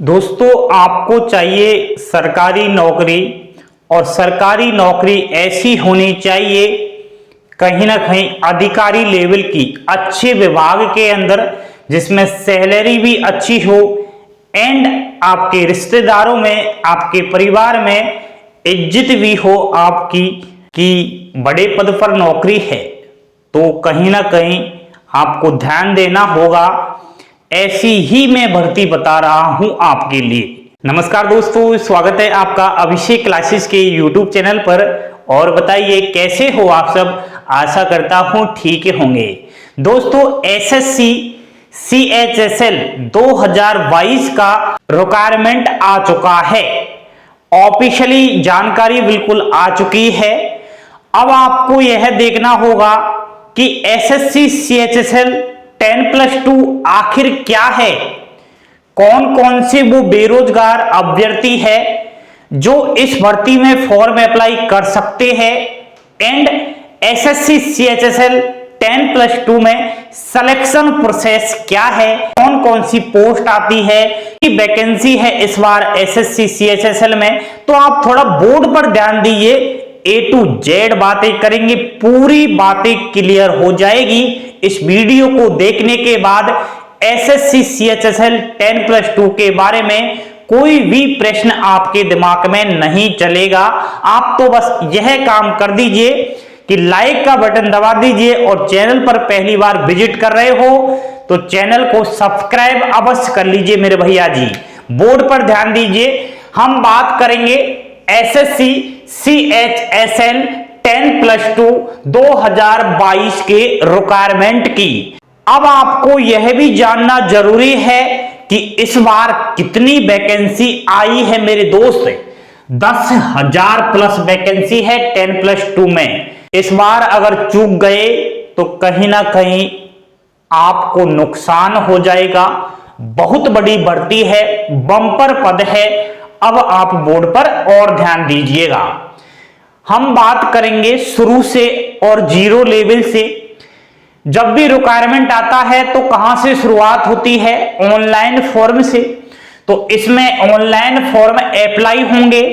दोस्तों, आपको चाहिए सरकारी नौकरी और सरकारी नौकरी ऐसी होनी चाहिए कहीं ना कहीं अधिकारी लेवल की, अच्छे विभाग के अंदर, जिसमें सैलरी भी अच्छी हो एंड आपके रिश्तेदारों में, आपके परिवार में इज्जत भी हो आपकी कि बड़े पद पर नौकरी है। तो कहीं ना कहीं आपको ध्यान देना होगा। ऐसी ही मैं भर्ती बता रहा हूं आपके लिए। नमस्कार दोस्तों, स्वागत है आपका अभिषेक क्लासेस के YouTube चैनल पर। और बताइए कैसे हो आप सब। आशा करता हूं ठीक होंगे। दोस्तों, SSC CHSL 2022 का रिक्वायरमेंट आ चुका है। ऑफिशियली जानकारी बिल्कुल आ चुकी है। अब आपको यह देखना होगा कि SSC CHSL 10+2 आखिर क्या है, कौन कौन से वो बेरोजगार अभ्यर्थी है जो इस भर्ती में फॉर्म अप्लाई कर सकते हैं एंड SSC CHSL 10+2 में सिलेक्शन प्रोसेस क्या है, कौन कौन सी पोस्ट आती है, कि वैकेंसी है इस बार SSC CHSL में। तो आप थोड़ा बोर्ड पर ध्यान दीजिए, A to Z बातें करेंगे, पूरी बातें क्लियर हो जाएगी इस वीडियो को देखने के बाद। SSC CHSL 10+2 के बारे में कोई भी प्रश्न आपके दिमाग में नहीं चलेगा। आप तो बस यह काम कर दीजिए कि लाइक का बटन दबा दीजिए और चैनल पर पहली बार विजिट कर रहे हो तो चैनल को सब्सक्राइब अवश्य कर लीजिए मेरे भैया जी। बोर्ड पर ध्यान दीजिए, हम बात करेंगे SSC CHSL 10+2 2022 के रिक्वायरमेंट की। अब आपको यह भी जानना जरूरी है कि इस बार कितनी वैकेंसी आई है मेरे दोस्त। 10,000 प्लस वैकेंसी है 10+2 में। इस बार अगर चूक गए तो कहीं ना कहीं आपको नुकसान हो जाएगा। बहुत बड़ी भर्ती है, बम्पर पद है। अब आप बोर्ड पर और ध्यान दीजिएगा। हम बात करेंगे शुरू से और जीरो लेवल से। जब भी रिक्वायरमेंट आता है तो कहां से शुरुआत होती है? ऑनलाइन फॉर्म से। तो इसमें ऑनलाइन फॉर्म अप्लाई होंगे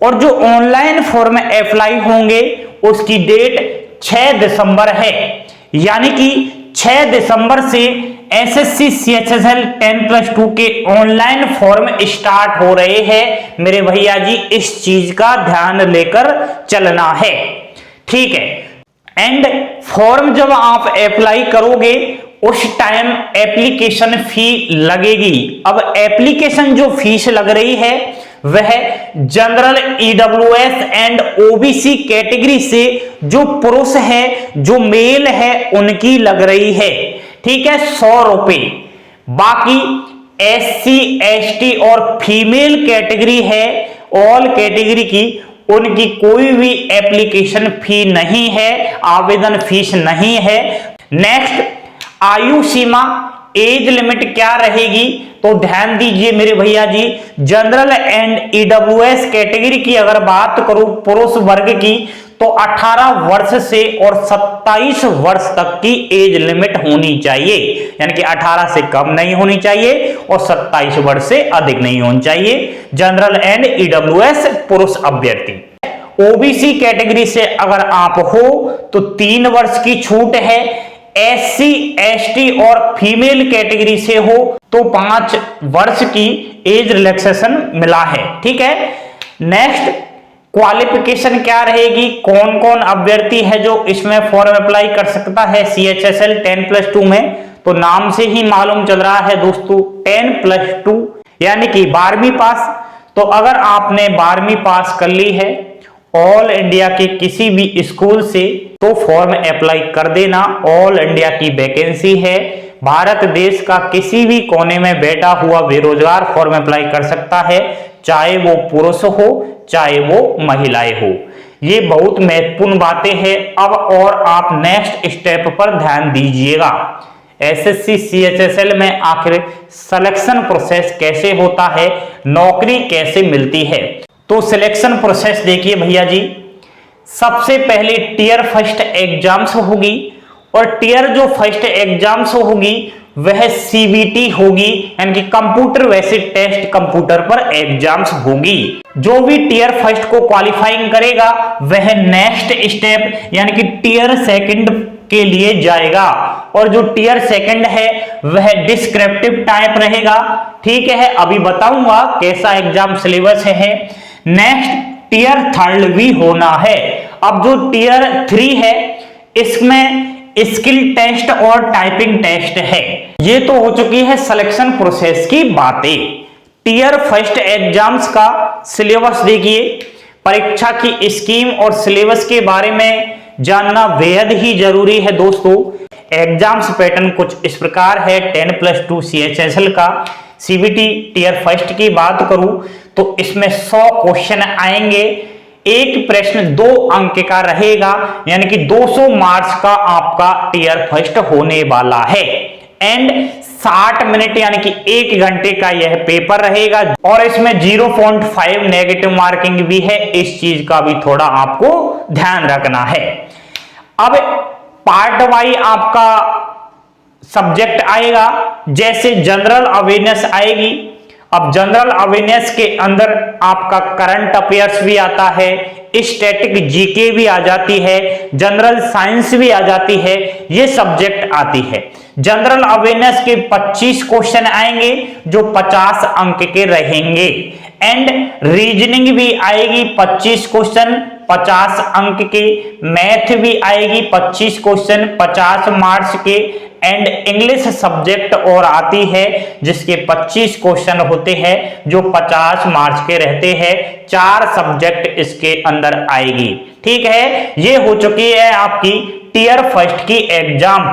और जो ऑनलाइन फॉर्म अप्लाई होंगे उसकी डेट 6 दिसंबर है, यानी कि 6 दिसंबर से SSC CHSL 10+2 के ऑनलाइन फॉर्म स्टार्ट हो रहे हैं मेरे भैया जी। इस चीज का ध्यान लेकर चलना है, ठीक है। एंड फॉर्म जब आप अप्लाई करोगे उस टाइम एप्लीकेशन फी लगेगी। अब एप्लीकेशन जो फीस लग रही है वह general EWS and OBC category से जो पुरुष है, जो मेल है, उनकी लग रही है, ठीक है, 100 रुपए। बाकी SC ST और फीमेल कैटेगरी है, ऑल कैटेगरी की, उनकी कोई भी एप्लीकेशन फी नहीं है, आवेदन फीस नहीं है। नेक्स्ट, आयु सीमा, एज लिमिट क्या रहेगी? तो ध्यान दीजिए मेरे भैया जी, जनरल एंड EWS कैटेगरी की अगर बात करूं पुरुष वर्ग की तो 18 वर्ष से और 27 वर्ष तक की एज लिमिट होनी चाहिए, यानी कि 18 से कम नहीं होनी चाहिए और 27 वर्ष से अधिक नहीं होनी चाहिए। जनरल एंड EWS पुरुष अभ्यर्थी। OBC कैटेगरी से अगर आप हो तो 3 वर्ष की छूट है। SC ST और फीमेल कैटेगरी से हो तो 5 वर्ष की एज रिलैक्सेशन मिला है, ठीक है। नेक्स्ट, क्वालिफिकेशन क्या रहेगी? कौन कौन अभ्यर्थी है जो इसमें फॉर्म अप्लाई कर सकता है CHSL 10+2 में? तो नाम से ही मालूम चल रहा है दोस्तों, 10+2 यानी कि 12वीं पास। तो अगर आपने 12वीं पास कर ली है ऑल इंडिया के किसी भी स्कूल से तो फॉर्म अप्लाई कर देना। ऑल इंडिया की वैकेंसी है, भारत देश का किसी भी कोने में बैठा हुआ बेरोजगार फॉर्म अप्लाई कर सकता है, चाहे वो पुरुष हो चाहे वो महिलाएं हो। ये बहुत महत्वपूर्ण बातें हैं। अब और आप नेक्स्ट स्टेप पर ध्यान दीजिएगा। SSC CHSL में आखिर सिलेक्शन प्रोसेस कैसे होता है, नौकरी कैसे मिलती है? तो सिलेक्शन प्रोसेस देखिए भैया जी, सबसे पहले टियर फर्स्ट एग्जाम्स होगी, और टीयर जो फर्स्ट एग्जाम्स होगी वह सीबीटी होगी, यानी कि कंप्यूटर बेसिक टेस्ट कंप्यूटर पर एग्जाम्स होगी। जो भी टीयर फर्स्ट को क्वालिफाइंग करेगा वह नेक्स्ट स्टेप यानी कि टीयर सेकंड के लिए जाएगा, और जो टीयर सेकंड है वह डिस्क्रिप्टिव टाइप रहेगा। ठीक है, अभी बताऊंगा कैसा एग्जाम सिलेबस है। नेक्स्ट टीयर थर्ड भी होना है। अब जो टीयर 3 है इसमें स्किल टेस्ट और टाइपिंग टेस्ट है। ये तो हो चुकी है सिलेक्शन प्रोसेस की बातें। टीयर फर्स्ट एग्जाम्स का सिलेबस देखिए, परीक्षा की स्कीम और सिलेबस के बारे में जानना बेहद ही जरूरी है दोस्तों। एग्जाम्स पैटर्न कुछ इस प्रकार है। 10+2 CHSL का सीबीटी टीयर फर्स्ट की बात करूं तो इसमें 100 क्वेश्चन आएंगे। एक प्रश्न 2 अंक का रहेगा, यानी कि 200 मार्क्स का आपका टीयर फर्स्ट होने वाला है। एंड 60 मिनट यानी कि 1 घंटे का यह पेपर रहेगा, और इसमें 0.5 नेगेटिव मार्किंग भी है। इस चीज का भी थोड़ा आपको ध्यान रखना है। अब पार्ट वाइज आपका सब्जेक्ट आएगा, जैसे जनरल अवेयरनेस आएगी। अब जनरल अवेयरनेस के अंदर आपका करंट अफेयर्स भी आता है, स्टैटिक जीके भी आ जाती है, जनरल साइंस भी आ जाती है, ये सब्जेक्ट आती है। जनरल अवेयरनेस के 25 क्वेश्चन आएंगे जो 50 अंक के रहेंगे। एंड रीजनिंग भी आएगी 25 क्वेश्चन 50 अंक के, मैथ भी आएगी 25 क्वेश्चन 50 मार्क्स के, एंड इंग्लिश सब्जेक्ट और आती है जिसके 25 क्वेश्चन होते हैं जो 50 मार्क्स के रहते हैं। 4 सब्जेक्ट इसके अंदर आएगी। ठीक है, ये हो चुकी है आपकी टीयर फर्स्ट की एग्जाम।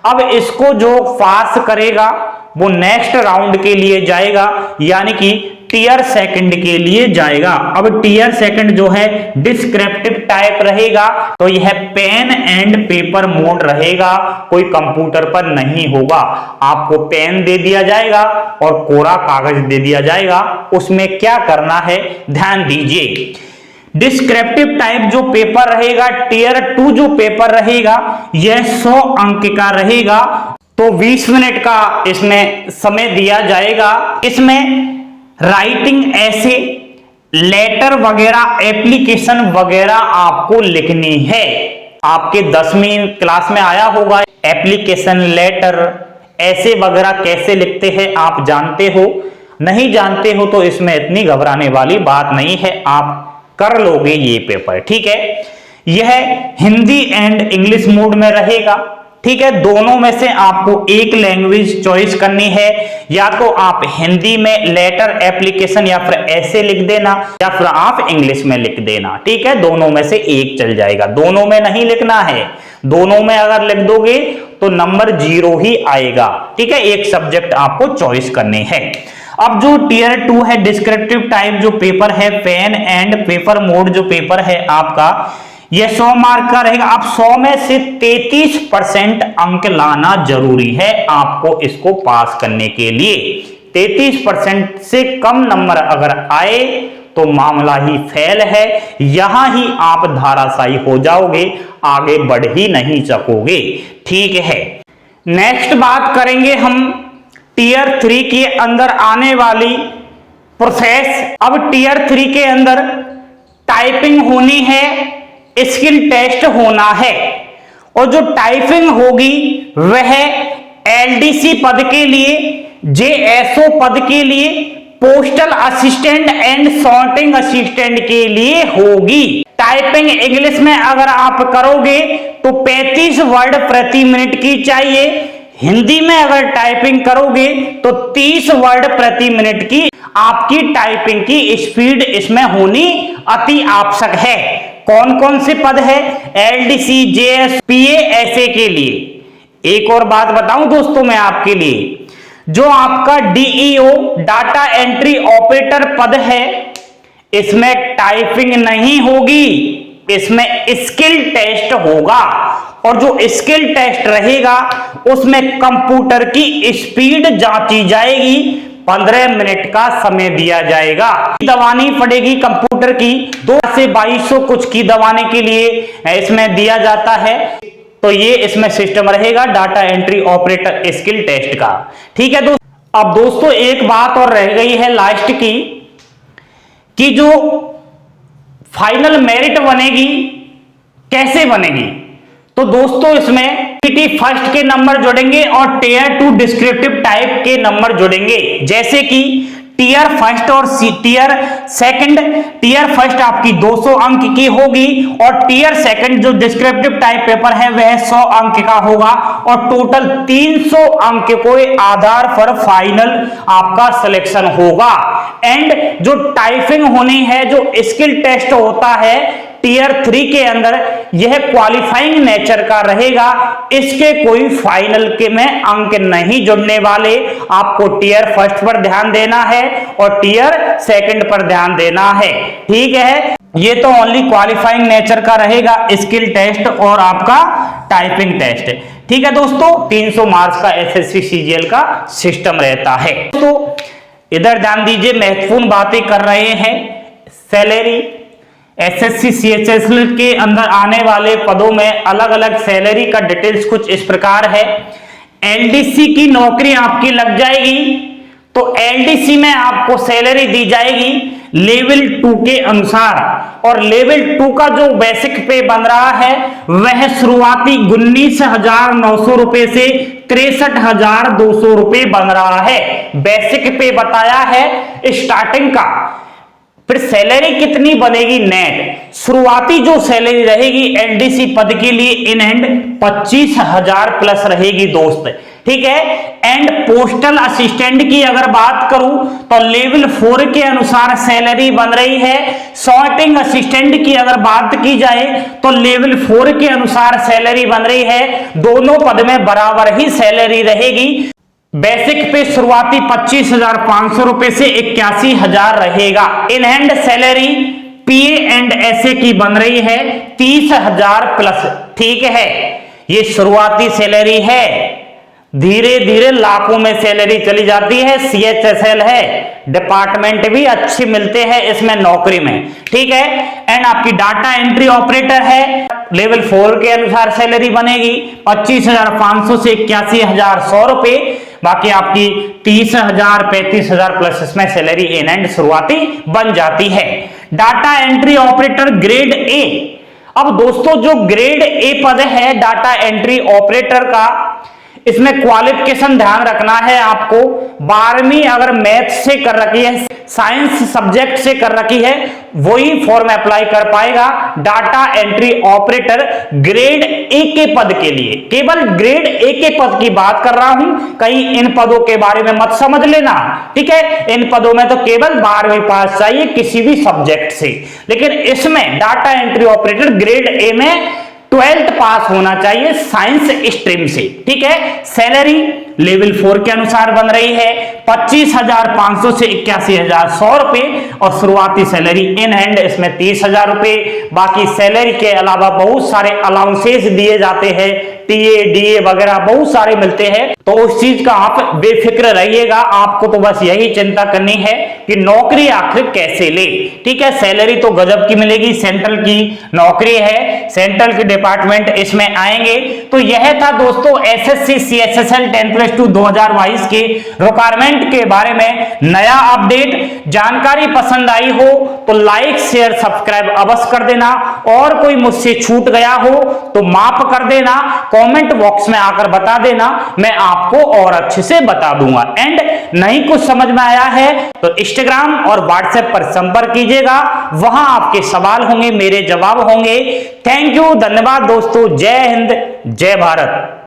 अब इसको जो पास करेगा वो नेक्स्ट राउंड के लिए जाएगा, यानी कि टीयर सेकंड के लिए जाएगा। अब टीयर सेकंड जो है डिस्क्रिप्टिव टाइप रहेगा, तो यह पेन एंड पेपर मोड रहेगा, कोई कंप्यूटर पर नहीं होगा। आपको पेन दे दिया जाएगा और कोरा कागज दे दिया जाएगा, उसमें क्या करना है ध्यान दीजिए। डिस्क्रिप्टिव टाइप जो पेपर रहेगा, टीयर 2 जो पेपर रहेगा यह 100 अंक का रहेगा, तो 20 मिनट का इसमें समय दिया जाएगा। इसमें राइटिंग ऐसे लेटर वगैरह एप्लीकेशन वगैरह आपको लिखनी है। आपके 10वीं क्लास में आया होगा एप्लीकेशन लेटर ऐसे वगैरह कैसे लिखते हैं, आप जानते हो। नहीं जानते हो तो इसमें इतनी घबराने वाली बात नहीं है, आप कर लोगे ये पेपर। ठीक है, यह हिंदी एंड इंग्लिश मोड में रहेगा। ठीक है, दोनों में से आपको एक लैंग्वेज चॉइस करनी है, या तो आप हिंदी में लेटर एप्लीकेशन या फिर ऐसे लिख देना, या फिर आप इंग्लिश में लिख देना। ठीक है, दोनों में से एक चल जाएगा। दोनों में नहीं लिखना है, दोनों में अगर लिख दोगे तो नंबर 0 ही आएगा। ठीक है, एक सब्जेक्ट आपको चॉइस करने हैं। अब जो टीयर 2 है डिस्क्रिप्टिव टाइप जो पेपर है, पेन एंड पेपर मोड जो पेपर है आपका, यह 100 मार्क का रहेगा। अब 100 में से 33% अंक लाना जरूरी है आपको इसको पास करने के लिए। 33% से कम नंबर अगर आए तो मामला ही फेल है, यहां ही आप धाराशायी हो जाओगे, आगे बढ़ ही नहीं सकोगे। ठीक है, नेक्स्ट बात करेंगे हम टीयर 3 के अंदर आने वाली प्रोसेस। अब टीयर 3 के अंदर टाइपिंग होनी है, स्किल टेस्ट होना है, और जो टाइपिंग होगी वह एलडीसी पद के लिए, जेएसओ पद के लिए, postal assistant and sorting assistant के लिए होगी। टाइपिंग इंग्लिश में अगर आप करोगे तो 35 वर्ड प्रति मिनट की चाहिए। हिंदी में अगर टाइपिंग करोगे तो 30 वर्ड प्रति मिनट की आपकी टाइपिंग की स्पीड इसमें होनी अति आवश्यक है। कौन कौन से पद है? एलडीसी, जेएस, पीए ऐसे के लिए। एक और बात बताऊं दोस्तों मैं आपके लिए, जो आपका डीईओ डाटा एंट्री ऑपरेटर पद है इसमें टाइपिंग नहीं होगी, इसमें स्किल टेस्ट होगा, और जो स्किल टेस्ट रहेगा उसमें कंप्यूटर की स्पीड जांची जाएगी। 15 मिनट का समय दिया जाएगा। दबानी पड़ेगी कंप्यूटर की, 2 से 2200 कुछ की दबाने के लिए इसमें दिया जाता है। तो ये इसमें सिस्टम रहेगा data entry operator skill test का। ठीक है दोस्तों, अब दोस्तों एक बात और रह गई है लास्ट की, कि जो फाइनल मेरिट बनेगी कैसे बनेगी। तो दोस्तों इसमें टीटी फर्स्ट के नंबर जुड़ेंगे और टीयर 2 डिस्क्रिप्टिव टाइप के नंबर जुड़ेंगे। जैसे कि टीयर फर्स्ट और टीयर सेकंड, टीयर फर्स्ट आपकी 200 अंक की होगी और टीयर सेकंड जो डिस्क्रिप्टिव टाइप पेपर है वह 100 अंक का होगा और टोटल 300 अंक के आधार पर फाइनल आपका सिलेक्शन होगा। एंड जो टाइपिंग होनी है, जो स्किल टेस्ट होता है टीयर 3 के अंदर, यह क्वालिफाइंग नेचर का रहेगा, इसके कोई फाइनल के में अंक नहीं जुड़ने वाले। आपको टीयर फर्स्ट पर ध्यान देना है और टीयर सेकंड पर ध्यान देना है। ठीक है, ये तो ओनली क्वालिफाइंग नेचर का रहेगा स्किल टेस्ट और आपका टाइपिंग टेस्ट। ठीक है दोस्तों, 300 मार्क्स का एसएससी सीजीएल का सिस्टम रहता है। तो इधर ध्यान दीजिए, महत्वपूर्ण बातें कर रहे हैं। सैलरी एसएससी सीएचएसएल के अंदर आने वाले पदों में अलग अलग सैलरी का डिटेल्स कुछ इस प्रकार है। एलडीसी की नौकरी आपकी लग जाएगी तो एलडीसी में आपको सैलरी दी जाएगी लेवल 2 के अनुसार, और लेवल 2 का जो बेसिक पे बन रहा है वह शुरुआती 19,900 रुपए से 63,200 रुपए बन रहा है। बेसिक पे बताया है स्टार्टिंग का। फिर सैलरी कितनी बनेगी नेट, शुरुआती जो सैलरी रहेगी एलडीसी पद के लिए इन हैंड 25,000 प्लस रहेगी दोस्त। ठीक है, एंड पोस्टल असिस्टेंट की अगर बात करूं तो लेवल 4 के अनुसार सैलरी बन रही है। सॉर्टिंग असिस्टेंट की अगर बात की जाए तो लेवल 4 के अनुसार सैलरी बन रही है। दोनों पद में बराबर ही सैलरी रहेगी। बेसिक पे शुरुआती 25,500 रुपए से 81,000 रहेगा। In hand salary PA and SA की बन रही है 30,000 प्लस। ठीक है, ये शुरुआती सैलरी है, धीरे धीरे लाखों में सैलरी चली जाती है। सीएचएसएल है, डिपार्टमेंट भी अच्छे मिलते हैं इसमें नौकरी में। ठीक है, एंड आपकी डाटा एंट्री ऑपरेटर है, लेवल 4 के अनुसार सैलरी बनेगी 25,500 से 81,100 रुपए। बाकी आपकी 30,000 35,000 प्लस इसमें सैलरी इन एंड शुरुआती बन जाती है। Data entry operator grade A. अब दोस्तों जो ग्रेड ए पद है डाटा एंट्री ऑपरेटर का, इसमें क्वालिफिकेशन ध्यान रखना है आपको। 12वीं अगर मैथ से कर रखी है, साइंस सब्जेक्ट से कर रखी है, वही फॉर्म अप्लाई कर पाएगा data entry operator grade A के पद के लिए। केवल ग्रेड ए के पद की बात कर रहा हूं, कहीं इन पदों के बारे में मत समझ लेना। ठीक है, इन पदों में तो केवल 12वीं पास चाहिए किसी भी सब्जेक्ट से, लेकिन इसमें data entry operator grade A में 12th पास होना चाहिए साइंस स्ट्रीम से। ठीक है, सैलरी लेवल 4 के अनुसार बन रही है 25,500 से 81,100 रुपए और शुरुआती सैलरी इन हैंड इसमें 30,000 रुपए। बाकी सैलरी के अलावा बहुत सारे अलाउंसेस दिए जाते हैं, टीए डीए वगैरह बहुत सारे मिलते हैं, तो उस चीज का आप बेफिक्र रहिएगा। आपको तो बस यही चिंता करनी है कि नौकरी आखिर कैसे ले। ठीक है, सैलरी तो गजब की मिलेगी, सेंट्रल की नौकरी है, सेंट्रल के डिपार्टमेंट इसमें आएंगे। तो यह था दोस्तों एसएससी सीएचएसएल 10+2 2022 के रिक्वायरमेंट के बारे में नया अपडेट। जानकारी पसंद आई हो तो लाइक शेयर सब्सक्राइब अवश्य कर देना, और कोई मुझसे छूट गया हो तो माफ कर देना, कमेंट बॉक्स में आकर बता देना, मैं आपको और अच्छे से बता दूंगा। एंड नहीं कुछ समझ में आया है तो इंस्टाग्राम और व्हाट्सएप पर संपर्क कीजिएगा, वहां आपके सवाल होंगे, मेरे जवाब होंगे। थैंक यू, धन्यवाद दोस्तों। जय हिंद, जय भारत।